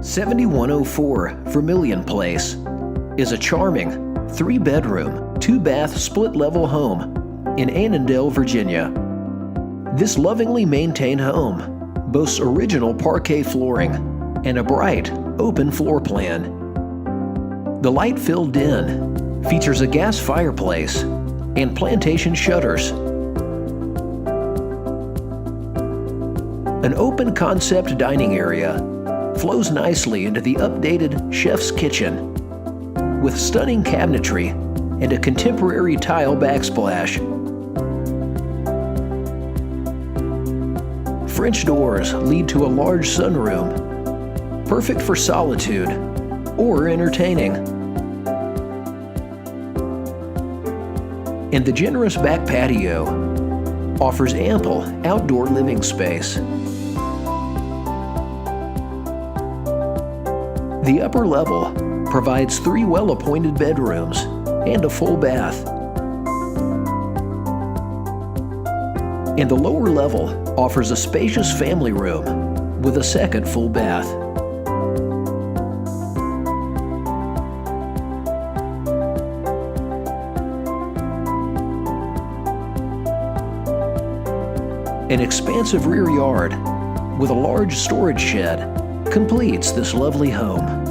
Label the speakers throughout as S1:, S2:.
S1: 7104 Vermillion Place is a charming 3-bedroom, 2-bath split-level home in Annandale, Virginia. This lovingly maintained home boasts original parquet flooring and a bright, open floor plan. The light-filled den features a gas fireplace and plantation shutters. An open-concept dining area flows nicely into the updated chef's kitchen with stunning cabinetry and a contemporary tile backsplash. French doors lead to a large sunroom, perfect for solitude or entertaining. And the generous back patio offers ample outdoor living space. The upper level provides 3 well-appointed bedrooms and a full bath. And the lower level offers a spacious family room with a second full bath. An expansive rear yard with a large storage shed completes this lovely home.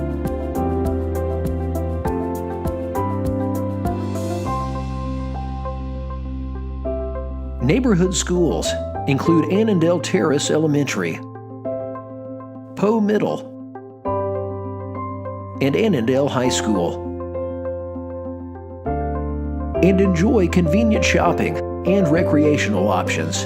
S1: Neighborhood schools include Annandale Terrace Elementary, Poe Middle, and Annandale High School. And enjoy convenient shopping and recreational options.